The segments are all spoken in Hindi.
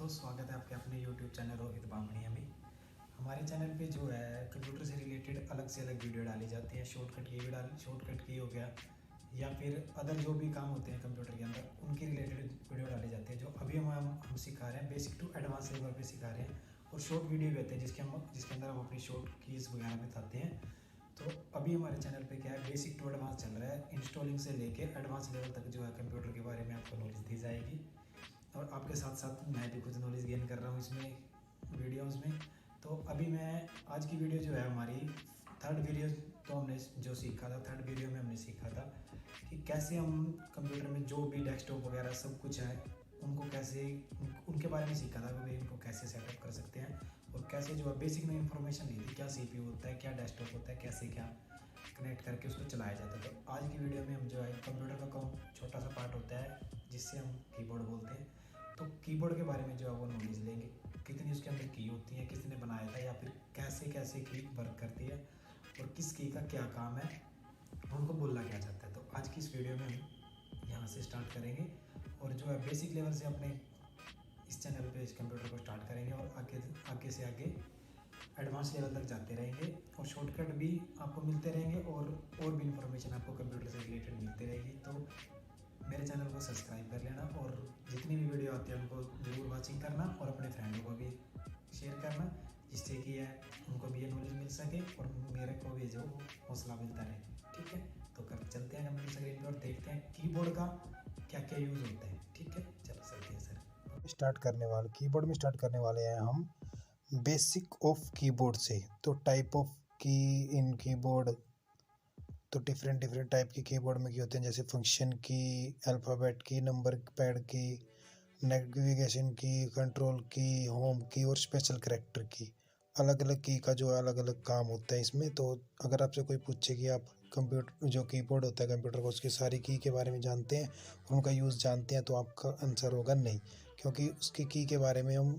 दोस्तों, स्वागत है आपके अपने YouTube चैनल रोहित बामणिया में। हमारे चैनल पे जो है कंप्यूटर से रिलेटेड अलग से अलग वीडियो डाली जाती है। शॉर्टकट की हो गया, या फिर अदर जो भी काम होते हैं कंप्यूटर के अंदर उनकी रिलेटेड वीडियो डाली जाती है। जो अभी हम सिखा रहे हैं बेसिक टू एडवांस लेवल पे सिखा रहे हैं, और शॉर्ट वीडियो भी होते हैं जिसके अंदर हम अपनी शॉर्ट कीज़ वगैरह बताते हैं। तो अभी हमारे चैनल पे क्या है, बेसिक टू एडवांस चल रहा है। इंस्टॉलिंग से लेके एडवांस लेवल तक जो है कंप्यूटर के बारे में आपको नॉलेज दी जाएगी, और आपके साथ साथ मैं भी कुछ नॉलेज गेन कर रहा हूँ इसमें वीडियोस में। तो अभी मैं आज की वीडियो जो है हमारी थर्ड वीडियो, तो हमने जो सीखा था थर्ड वीडियो में हमने सीखा था कि कैसे हम कंप्यूटर में जो भी डेस्कटॉप वगैरह सब कुछ है उनको कैसे उनके बारे में सीखा था कि इनको कैसे सेटअप कर सकते हैं, और कैसे जो है बेसिक में इंफॉर्मेशन ली थी, क्या CPU होता है, क्या डेस्कटॉप होता है, कैसे क्या कनेक्ट करके उसको चलाया जाता है। तो आज की वीडियो में हम जो है कंप्यूटर का कम छोटा सा पार्ट होता है जिससे हम कीबोर्ड बोलते हैं, तो कीबोर्ड के बारे में जो है वो नॉलेज लेंगे। कितनी उसके अंदर की होती है, किसने बनाया था, या फिर कैसे कैसे की वर्क करती है, और किस की का क्या काम है, उनको बोला क्या जाता है। तो आज की इस वीडियो में हम यहाँ से स्टार्ट करेंगे, और जो है बेसिक लेवल से अपने इस चैनल पे इस कंप्यूटर को स्टार्ट करेंगे, और आगे से आगे एडवांस लेवल तक जाते रहेंगे, और शॉर्टकट भी आपको मिलते रहेंगे, और भी इंफॉर्मेशन आपको कंप्यूटर से रिलेटेड मिलती रहेगी। तो मेरे चैनल को सब्सक्राइब कर लेना, और जितनी भी वीडियो आती है उनको ज़रूर वॉचिंग करना, और अपने फ्रेंडों को भी शेयर करना, जिससे कि उनको भी ये नॉलेज मिल सके और मेरे को भी जो हौसला मिलता रहे। ठीक है, तो कर चलते हैं कंप्यूटर स्क्रीन पर और देखते हैं कीबोर्ड का क्या क्या यूज़ होता है। ठीक है, चलो चलते हैं सर। कीबोर्ड में स्टार्ट करने वाले हैं हम बेसिक ऑफ कीबोर्ड से। तो टाइप ऑफ की इन कीबोर्ड, तो डिफरेंट टाइप की कीबोर्ड में क्या होते हैं, जैसे फंक्शन की, अल्फ़ाबेट की, नंबर पैड की, नेविगेशन की, कंट्रोल की, होम की और स्पेशल कैरेक्टर की। अलग अलग की का जो अलग अलग काम होता है इसमें। तो अगर आपसे कोई पूछे कि आप कंप्यूटर जो कीबोर्ड होता है कंप्यूटर का, उसकी सारी की के बारे में जानते हैं, उनका यूज़ जानते हैं, तो आपका आंसर होगा नहीं, क्योंकि उसकी की के बारे में हम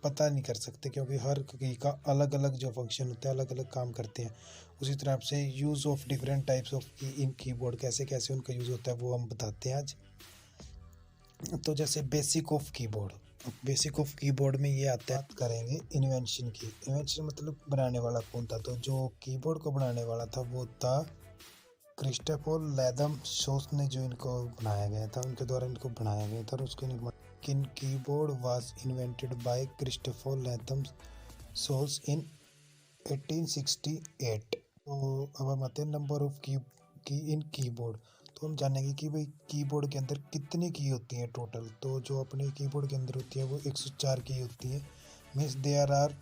पता नहीं कर सकते, क्योंकि हर की का अलग अलग जो फंक्शन होता है अलग अलग काम करते हैं। उसी तरह से use of different types of की इन कीबोर्ड, कैसे कैसे उनका यूज़ होता है वो हम बताते हैं आज। तो जैसे बेसिक ऑफ कीबोर्ड में ये आता है, बात करेंगे इन्वेंशन की। इन्वेंशन मतलब बनाने वाला कौन था। तो जो कीबोर्ड को बनाने वाला था वो था क्रिस्टोफर लैथम सोस ने, जो इनको बनाया गया था, उनके द्वारा इनको बनाया गया था। और उसके निर्माण किन keyboard was invented by Christopher Latham सोस इन 1868। तो अब हम आते हैं नंबर ऑफ की इन कीबोर्ड। तो हम जानेंगे कि भाई कीबोर्ड के अंदर कितनी की होती हैं टोटल। तो जो अपने कीबोर्ड के अंदर होती है वो 104 की होती है। Means there are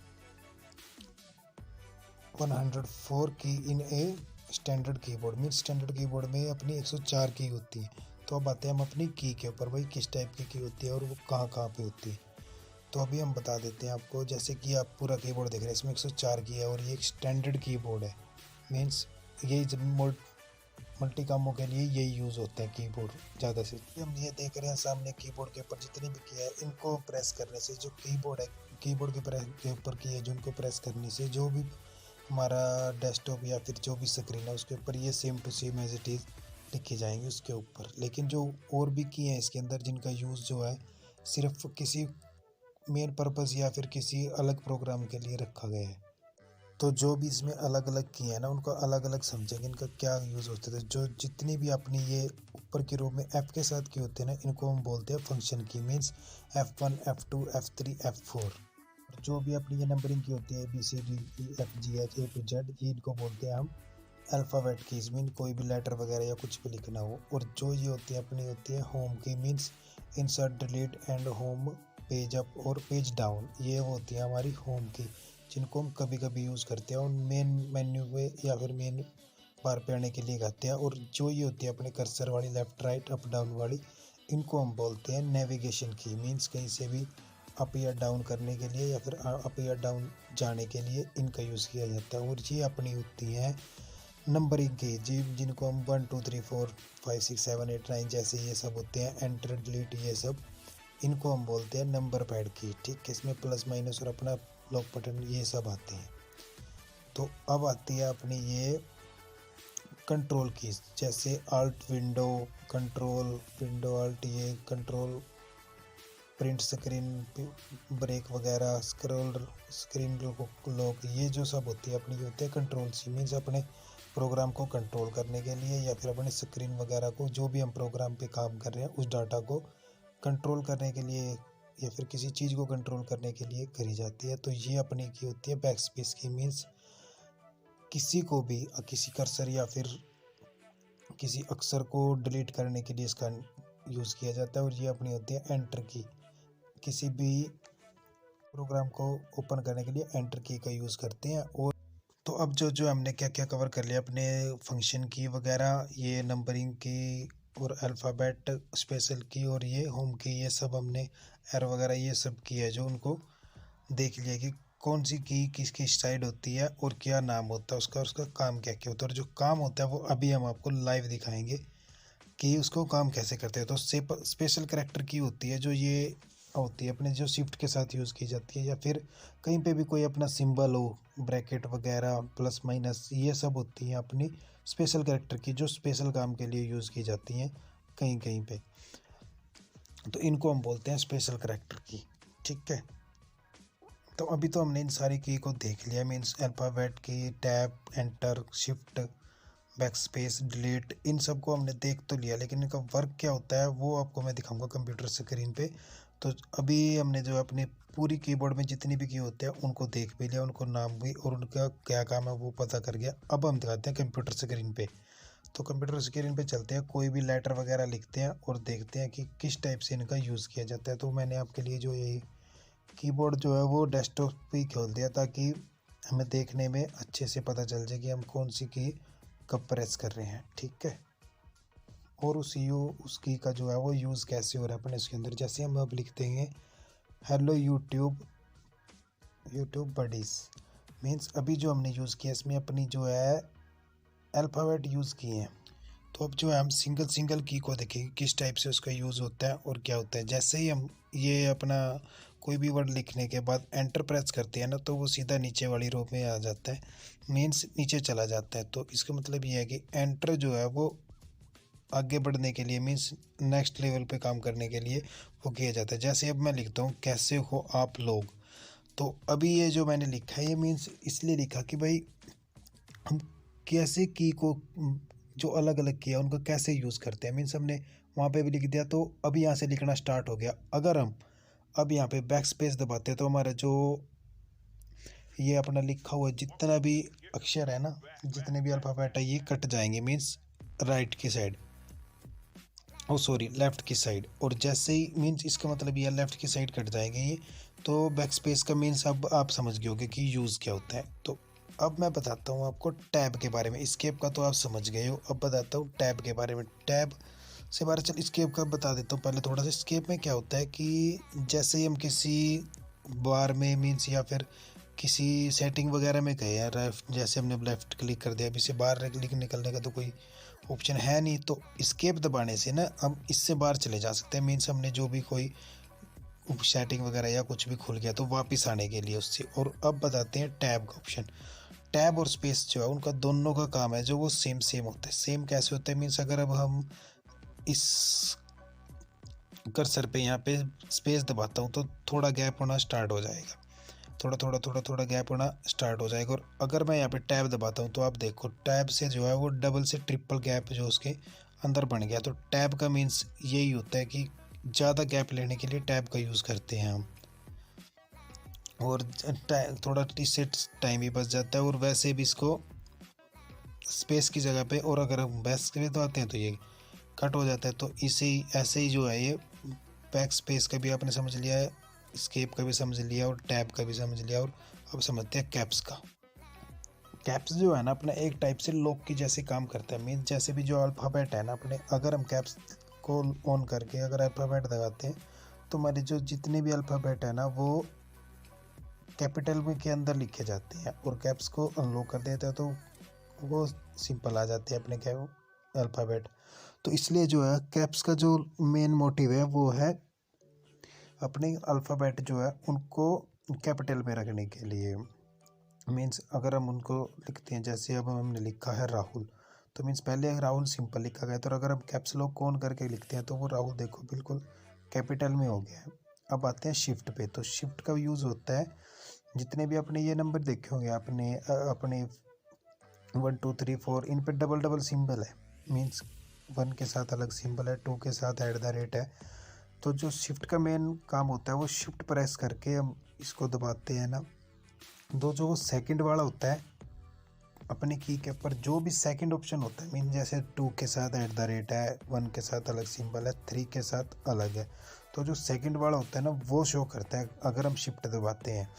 104 keys in a standard keyboard. Means standard keyboard में अपनी 104 की होती है। तो अब आते हैं हम अपनी की के ऊपर, भाई किस टाइप की होती है और वो कहाँ कहाँ पे होती है। तो अभी हम बता देते हैं आपको। जैसे कि आप पूरा कीबोर्ड देख रहे हैं, इसमें 104 की है और ये एक स्टैंडर्ड कीबोर्ड है। मीन्स ये जब मल्टी कामों के लिए यही यूज़ होते हैं कीबोर्ड ज़्यादा से। हम ये देख रहे हैं सामने कीबोर्ड के ऊपर जितनी भी की है, इनको प्रेस करने से जो कीबोर्ड है, कीबोर्ड के ऊपर की है जो इनको प्रेस करने से जो भी हमारा डेस्कटॉप या फिर जो भी स्क्रीन है उसके ऊपर ये same to same as it is लिखी जाएंगी उसके ऊपर। लेकिन जो और भी की हैं इसके अंदर जिनका यूज़ जो है सिर्फ किसी मेन पर्पस या फिर किसी अलग प्रोग्राम के लिए रखा गया है। तो जो भी इसमें अलग अलग की है ना, उनको अलग अलग समझेंगे इनका क्या यूज़ होता है। जो जितनी भी अपनी ये ऊपर के रूप में एफ के साथ की होती है ना, इनको हम बोलते हैं फंक्शन की। Means F1 F2 F3 F4। जो भी अपनी ये नंबरिंग की होती है ABCDEFGH A to Z, ये इनको बोलते हैं हम अल्फ़ाबेट कीज। मीन कोई भी लेटर वगैरह या कुछ भी लिखना हो। और जो ये होती है अपनी होती है होम की। Means insert delete and home, page up और पेज डाउन, ये होती है हमारी होम की, जिनको हम कभी कभी यूज़ करते हैं और मेन मेन्यू पे या फिर मेन बार पे आने के लिए करते हैं। और जो ये होती है अपने कर्सर वाली लेफ़्ट राइट अप डाउन वाली, इनको हम बोलते हैं नेविगेशन की। मीन्स कहीं से भी अप या डाउन करने के लिए या फिर अप या डाउन जाने के लिए इनका यूज़ किया जाता है। और ये अपनी होती हैं नंबरिंग की, जी जिनको हम 1 2 3 4 5 6 7 8 9 जैसे ये सब होते हैं, एंटर डिलीट ये सब, इनको हम बोलते हैं नंबर पैड की। ठीक है, इसमें प्लस माइनस और अपना लॉक बटन ये सब आते हैं। तो अब आती है अपनी ये कंट्रोल कीज, जैसे alt window, control window alt, ये कंट्रोल प्रिंट स्क्रीन, ब्रेक वगैरह, स्क्रीन लॉक, ये जो सब होती है अपनी होती है कंट्रोल सी। मीन्स अपने प्रोग्राम को कंट्रोल करने के लिए या फिर अपने स्क्रीन वगैरह को, जो भी हम प्रोग्राम पे काम कर रहे हैं उस डाटा को कंट्रोल करने के लिए या फिर किसी चीज़ को कंट्रोल करने के लिए करी जाती है। तो ये अपनी की होती है बैक स्पेस की। मीन्स किसी को भी किसी कर्सर या फिर किसी अक्षर को डिलीट करने के लिए इसका यूज़ किया जाता है। और ये अपनी होती है एंटर की। किसी भी प्रोग्राम को ओपन करने के लिए एंटर की का यूज़ करते हैं। और तो अब जो हमने क्या क्या कवर कर लिया अपने फंक्शन की वगैरह, ये नंबरिंग की और अल्फ़ाबेट स्पेशल की और ये होम की, ये सब हमने एर वगैरह ये सब की है जो उनको देख लिया कि कौन सी की किस किस साइड होती है और क्या नाम होता है उसका, उसका काम क्या क्या होता है। और जो काम होता है वो अभी हम आपको लाइव दिखाएंगे कि उसको काम कैसे करते हैं। तो स्पेशल कैरेक्टर की होती है जो ये होती है अपने जो शिफ्ट के साथ यूज़ की जाती है, या फिर कहीं पे भी कोई अपना सिंबल हो, ब्रैकेट वगैरह प्लस माइनस, ये सब होती हैं अपनी स्पेशल कैरेक्टर की जो स्पेशल काम के लिए यूज़ की जाती हैं कहीं कहीं पे। तो इनको हम बोलते हैं स्पेशल कैरेक्टर की। ठीक है, तो अभी तो हमने इन सारी की को देख लिया। Means alphabet keys, tab, enter, shift, back space, delete, इन सब को हमने देख तो लिया, लेकिन इनका वर्क क्या होता है वो आपको मैं दिखाऊंगा कंप्यूटर स्क्रीन पे। तो अभी हमने जो अपनी पूरी कीबोर्ड में जितनी भी की होते हैं उनको देख भी लिया, उनको नाम भी और उनका क्या काम है वो पता कर गया। अब हम दिखाते हैं कंप्यूटर स्क्रीन पे। तो कंप्यूटर स्क्रीन पे चलते हैं, कोई भी लेटर वगैरह लिखते हैं और देखते हैं कि किस टाइप से इनका यूज़ किया जाता है। तो मैंने आपके लिए जो ये कीबोर्ड जो है वो डेस्कटॉप पे ही खोल दिया ताकि हमें देखने में अच्छे से पता चल जाए कि हम कौन सी की कब प्रेस कर रहे हैं। ठीक है, और उस की का जो है वो यूज़ कैसे हो रहा है अपने इसके अंदर। जैसे हम अब लिखते हैं हेलो यूट्यूब बडीज़। मीन्स अभी जो हमने यूज़ किया इसमें अपनी जो है अल्फ़ाबेट यूज़ किए हैं। तो अब जो है हम सिंगल सिंगल की को देखेंगे किस टाइप से उसका यूज़ होता है और क्या होता है। जैसे ही हम ये अपना कोई भी वर्ड लिखने के बाद एंटर प्रेस करते हैं ना तो वो सीधा नीचे वाली रो में आ जाता है, मीन्स नीचे चला जाता है। तो इसका मतलब ये है कि एंटर जो है वो आगे बढ़ने के लिए, मीन्स नेक्स्ट लेवल पे काम करने के लिए वो किया जाता है। जैसे अब मैं लिखता हूँ कैसे हो आप लोग, तो अभी ये जो मैंने लिखा है ये मीन्स इसलिए लिखा कि भाई हम कैसे की को जो अलग अलग किया उनका कैसे यूज़ करते हैं। मीन्स हमने वहाँ पे भी लिख दिया तो अभी यहाँ से लिखना स्टार्ट हो गया। अगर हम अब यहाँ पे बैक स्पेस दबाते हैं तो हमारा जो ये अपना लिखा हुआ जितना भी अक्षर है ना, जितने भी अल्फ़ाबेट है ये कट जाएंगे, मीन्स राइट की साइड, ओ सॉरी लेफ़्ट की साइड। और जैसे ही मीन्स इसका मतलब ये लेफ़्ट की साइड कट जाएंगे ये। तो बैक स्पेस का मीन्स अब आप समझ गए होगे कि यूज़ क्या होता है। तो अब मैं बताता हूँ आपको टैब के बारे में। स्केप का तो आप समझ गए हो, अब बताता हूँ टैब के बारे में। टैब से बारे चल स्केप का बता देता हूँ पहले थोड़ा सा। स्केप में क्या होता है कि जैसे ही हम किसी बार में मीन्स या फिर किसी सेटिंग वगैरह में गए हैं, जैसे हमने लेफ़्ट क्लिक कर दिया, अभी से बाहर क्लिक निकलने का तो कोई ऑप्शन है नहीं, तो स्केप दबाने से ना हम इससे बाहर चले जा सकते हैं। मीन्स हमने जो भी कोई सेटिंग वगैरह या कुछ भी खुल गया तो वापस आने के लिए उससे। और अब बताते हैं टैब का ऑप्शन। टैब और स्पेस जो है उनका दोनों का काम है जो वो सेम होता है। सेम कैसे होता है, मीन्स अगर अब हम इस कर्सर पे यहाँ पे स्पेस दबाता हूँ तो थोड़ा गैप होना स्टार्ट हो जाएगा, थोड़ा गैप होना स्टार्ट हो जाएगा। और अगर मैं यहाँ पे टैब दबाता हूँ तो आप देखो टैब से जो है वो डबल से ट्रिपल गैप जो उसके अंदर बन गया। तो टैब का मीन्स यही होता है कि ज़्यादा गैप लेने के लिए टैब का यूज़ करते हैं हम, और थोड़ा इससे टाइम भी बच जाता है। और वैसे भी इसको स्पेस की जगह पे, और अगर हम बैक स्पेस दबाते हैं तो ये कट हो जाता है। तो इसे ऐसे ही जो है ये बैक स्पेस का भी आपने समझ लिया है, स्केप का भी समझ लिया और टैब का भी समझ लिया। और अब समझते हैं कैप्स का। कैप्स जो है ना अपना एक टाइप से लॉक की जैसे काम करता है। मीन्स जैसे भी जो अल्फ़ाबेट है ना अपने, अगर हम कैप्स को ऑन करके अगर अल्फ़ाबेट दबाते हैं तो हमारे जो जितने भी अल्फ़ाबेट है ना वो कैपिटल में के अंदर लिखे जाते हैं, और कैप्स को अनलॉक कर देते हैं तो वो सिंपल आ जाते हैं अपने क्या अल्फ़ाबेट। तो इसलिए जो है कैप्स का जो मेन मोटिव है वो है अपने अल्फ़ाबेट जो है उनको कैपिटल में रखने के लिए। मीन्स अगर हम उनको लिखते हैं, जैसे अब हमने लिखा है राहुल, तो मीन्स पहले राहुल सिंपल लिखा गया, तो अगर हम कैप्स लॉक ऑन करके लिखते हैं तो वो राहुल देखो बिल्कुल कैपिटल में हो गया है। अब आते हैं शिफ्ट पे। तो शिफ्ट का यूज़ होता है, जितने भी अपने ये नंबर देखे होंगे आपने अपने 1 2 3 4, इन पे डबल डबल सिंबल है, मीन्स 1 के साथ अलग सिंबल है, 2 के साथ @ है। तो जो शिफ्ट का मेन काम होता है वो शिफ्ट प्रेस करके हम इसको दबाते हैं ना, जो वो सेकंड वाला होता है अपने की के ऊपर, जो भी सेकंड ऑप्शन होता है, मीन जैसे 2 के साथ @ है, 1 के साथ अलग सिंबल है, 3 के साथ अलग है, तो जो सेकंड वाला होता है ना वो शो करता है अगर हम शिफ्ट दबाते हैं।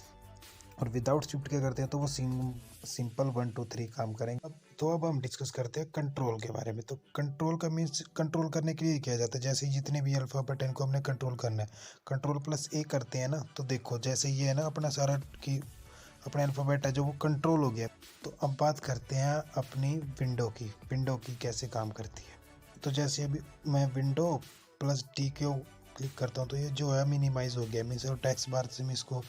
और विदाउट शिफ्ट क्या करते हैं तो वो सिंपल 1 2 3 काम करेंगे। तो अब हम डिस्कस करते हैं कंट्रोल के बारे में। तो कंट्रोल का मीन्स कंट्रोल करने के लिए किया जाता है, जैसे जितने भी अल्फ़ाबेट हैं इनको हमने कंट्रोल करना है, कंट्रोल+A करते हैं ना। तो देखो जैसे ये है ना अपना सारा की अपने अल्फ़ाबेट है जो वो कंट्रोल हो गया। तो अब बात करते हैं अपनी विंडो की कैसे काम करती है। तो जैसे अभी मैं Windows+D को क्लिक करता हूँ तो ये जो है मिनिमाइज़ हो गया, मीन्स टेक्स्ट बार से मैं इसको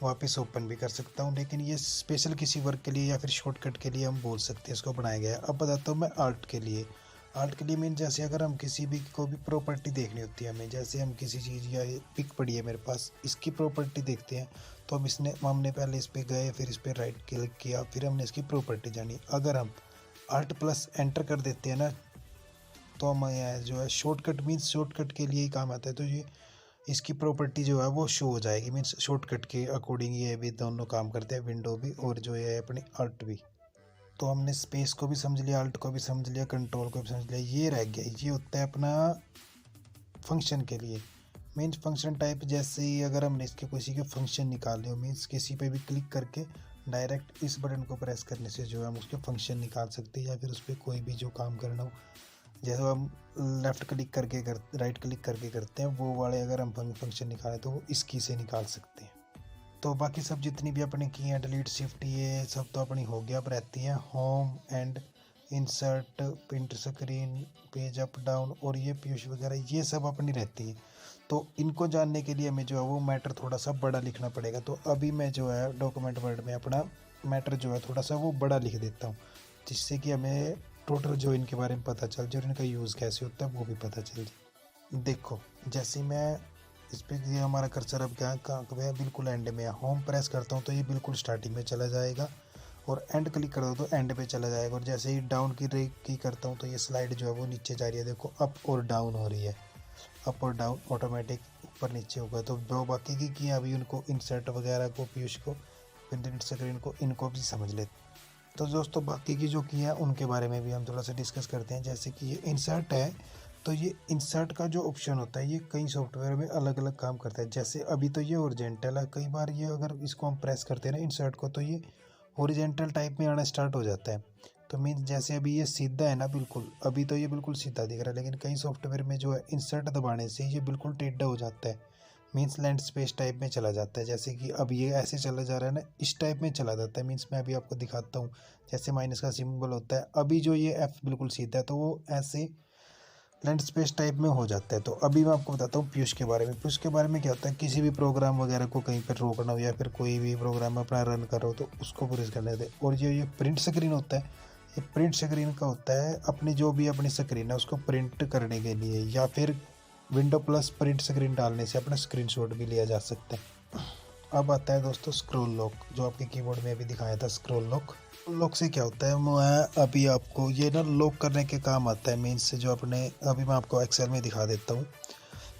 वापस ओपन भी कर सकता हूँ, लेकिन ये स्पेशल किसी वर्क के लिए या फिर शॉर्टकट के लिए हम बोल सकते हैं इसको बनाया गया है। अब बताता हूँ मैं आर्ट के लिए मीन जैसे अगर हम किसी भी को भी प्रॉपर्टी देखनी होती है हमें, जैसे हम किसी चीज़ या पिक पड़ी है मेरे पास, इसकी प्रॉपर्टी देखते हैं तो हमने पहले इस पर गए, फिर इस पर राइट क्लिक किया, फिर हमने इसकी प्रॉपर्टी जानी। अगर हम Alt+Enter कर देते हैं ना तो हम जो है शॉर्टकट मीन्स शॉर्टकट के लिए ही काम आता है, तो ये इसकी प्रॉपर्टी जो है वो शो हो जाएगी, मीन्स शॉर्टकट के अकॉर्डिंग ये भी दोनों काम करते हैं, विंडो भी और जो है अपनी आर्ट भी। तो हमने स्पेस को भी समझ लिया, आल्ट को भी समझ लिया, कंट्रोल को भी समझ लिया। ये रह गया, ये होता है अपना फंक्शन के लिए, मीन्स फंक्शन टाइप। जैसे ही अगर हमने इसके किसी के फंक्शन निकालने हो, मीन्स किसी पे भी क्लिक करके डायरेक्ट इस बटन को प्रेस करने से जो है हम उसके फंक्शन निकाल सकते हैं, या फिर उस पर कोई भी जो काम करना हो, जैसे हम लेफ़्ट क्लिक करके राइट क्लिक करके करते हैं वो वाले अगर हम फंक्शन निकालें तो वो इस की से निकाल सकते हैं। तो बाकी सब जितनी भी अपनी की हैं, डिलीट शिफ्ट ये सब तो अपनी हो गया। अब रहती हैं home and insert, print screen, page up down और ये पीयूष वगैरह, ये सब अपनी रहती है। तो इनको जानने के लिए हमें जो है वो मैटर थोड़ा सा बड़ा लिखना पड़ेगा। तो अभी मैं जो है डॉक्यूमेंट वर्ड में अपना मैटर जो है थोड़ा सा वो बड़ा लिख देता हूँ, जिससे कि हमें टोटल जो इनके बारे में पता चल जाए और इनका यूज़ कैसे होता है वो भी पता चल जाए। देखो जैसे मैं इस पर ये हमारा कर्सर अब कहाँ है, बिल्कुल एंड में है। होम प्रेस करता हूँ तो ये बिल्कुल स्टार्टिंग में चला जाएगा, और एंड क्लिक करता हूँ तो एंड पे चला जाएगा। और जैसे ही डाउन की करता हूँ तो ये स्लाइड जो है वो नीचे जा रही है, देखो अप और डाउन हो रही है, अप और डाउन ऑटोमेटिक ऊपर नीचे होगा। तो जो बाकी की किया अभी उनको इंसर्ट वगैरह को, पीयूष को, प्रिंट स्क्रीन को, इनको भी समझ लेते। तो दोस्तों बाकी की जो की है उनके बारे में भी हम थोड़ा सा डिस्कस करते हैं। जैसे कि ये इंसर्ट है, तो ये इंसर्ट का जो ऑप्शन होता है ये कई सॉफ्टवेयर में अलग अलग काम करता है। जैसे अभी तो ये हॉरिजॉन्टल है, कई बार ये अगर इसको हम प्रेस करते हैं ना इंसर्ट को, तो ये हॉरिजॉन्टल टाइप में आना स्टार्ट हो जाता है। तो मीन्स जैसे अभी ये सीधा है ना, बिल्कुल अभी तो ये बिल्कुल सीधा दिख रहा है, लेकिन कई सॉफ्टवेयर में जो है इंसर्ट दबाने से ये बिल्कुल टेढ़ा हो जाता है, मीन्स लैंड स्पेस टाइप में चला जाता है। जैसे कि अब ये ऐसे चला जा रहा है ना, इस टाइप में चला जाता है। मीन्स मैं अभी आपको दिखाता हूँ, जैसे माइनस का सिंबल होता है, अभी जो ये एफ बिल्कुल सीधा है तो वो ऐसे लैंड स्पेस टाइप में हो जाता है। तो अभी मैं आपको बताता हूँ पीयूष के बारे में। पीयूष के बारे में क्या होता है, किसी भी प्रोग्राम वगैरह को कहीं पर रोकना हो या फिर कोई भी प्रोग्राम अपना रन कर रहा हो तो उसको प्रेस करने दे। और ये प्रिंट स्क्रीन होता है, ये प्रिंट स्क्रीन का होता है अपनी जो भी अपनी स्क्रीन है उसको प्रिंट करने के लिए, या फिर विंडो प्लस प्रिंट स्क्रीन डालने से अपना स्क्रीनशॉट भी लिया जा सकता है। अब आता है दोस्तों स्क्रॉल लॉक, जो आपके कीबोर्ड में अभी दिखाया था स्क्रॉल लॉक। लॉक से क्या होता है, मैं अभी आपको ये ना लॉक करने के काम आता है। मीन्स से जो अपने अभी मैं आपको एक्सेल में दिखा देता हूँ।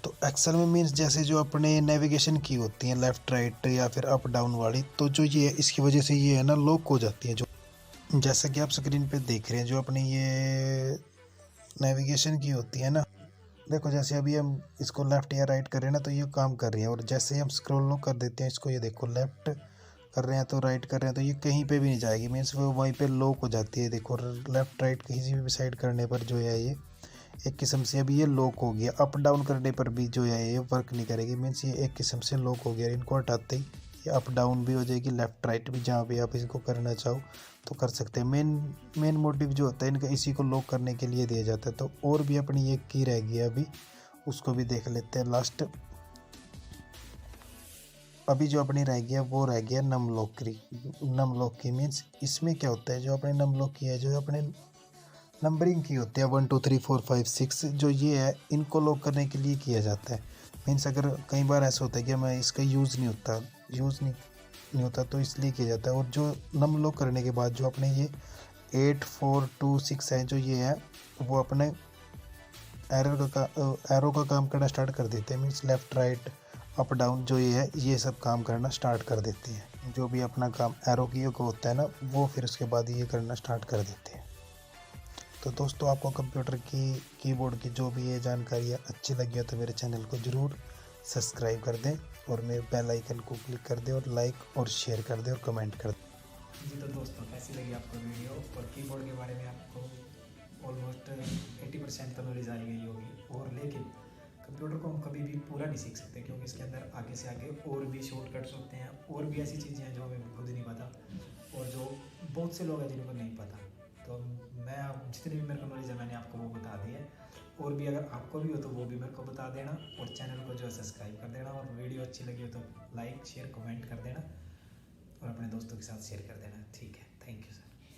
तो एक्सेल में मीन्स जैसे जो अपने नेविगेशन की होती है लेफ़्ट राइट या फिर अप डाउन वाली, तो जो ये इसकी वजह से ये है ना लॉक हो जाती है। जो जैसा कि आप स्क्रीन पे देख रहे हैं, जो अपनी ये नेविगेशन की होती है ना, देखो जैसे अभी हम इसको लेफ़्ट या राइट कर रहे हैं ना तो ये काम कर रही है, और जैसे हम स्क्रॉल लॉक कर देते हैं इसको, ये देखो लेफ़्ट कर रहे हैं तो राइट कर रहे हैं तो ये कहीं पे भी नहीं जाएगी, मीन्स वो वहीं पे लॉक हो जाती है। देखो लेफ़्ट राइट किसी भी साइड करने पर जो है ये एक किस्म से अभी ये लॉक हो गया। अप डाउन करने पर भी जो है ये वर्क नहीं करेगी, मीन्स ये एक किस्म से लॉक हो गया। इनको हटाते ही ये अप डाउन भी हो जाएगी, लेफ़्ट राइट भी, जहाँ भी आप इसको करना चाहो तो कर सकते हैं। मेन मोटिव जो होता है इनका इसी को लॉक करने के लिए दिया जाता है। तो और भी अपनी ये की रह गई अभी, उसको भी देख लेते हैं लास्ट। अभी जो अपनी रह गया वो रह गया नम लॉक की मीन्स इसमें क्या होता है, जो अपने नम लॉक की है, जो अपने नंबरिंग की होती है 1 2 3 4 5 6, जो ये है इनको लॉक करने के लिए किया जाता है। मीन्स अगर कई बार ऐसा होता है कि मैं इसका यूज़ नहीं होता तो इसलिए किया जाता है। और जो नम लॉक करने के बाद जो अपने ये 8426 है जो ये है वो अपने एरो का काम करना स्टार्ट कर देते हैं। Means left right up down जो ये है ये सब काम करना स्टार्ट कर देते हैं। जो भी अपना काम एरो की का होता है ना वो फिर उसके बाद ये करना स्टार्ट कर देते हैं। तो दोस्तों आपको कंप्यूटर की कीबोर्ड की जो भी ये जानकारी अच्छी लगी हो तो मेरे चैनल को ज़रूर सब्सक्राइब कर दें और मेरे बेल आइकन को क्लिक कर दें और लाइक और शेयर कर दें और कमेंट कर दें। जी तो दोस्तों कैसी लगी आपको वीडियो और कीबोर्ड के बारे में आपको ऑलमोस्ट 80% तो नॉलेज आ ही गई होगी। और लेकिन कंप्यूटर को हम कभी भी पूरा नहीं सीख सकते क्योंकि इसके अंदर आगे से आगे और भी शॉर्टकट्स होते हैं और भी ऐसी चीज़ें हैं जो हमें खुद नहीं पता और जो बहुत से लोग हैं जिनको नहीं पता। तो मैं जितनी भी मेरे को नॉलेज है मैंने आपको वो बता दी है। और भी अगर आपको भी हो तो वो भी मेरे को बता देना और चैनल को जो है सब्सक्राइब कर देना और वीडियो अच्छी लगी हो तो लाइक शेयर कमेंट कर देना और अपने दोस्तों के साथ शेयर कर देना।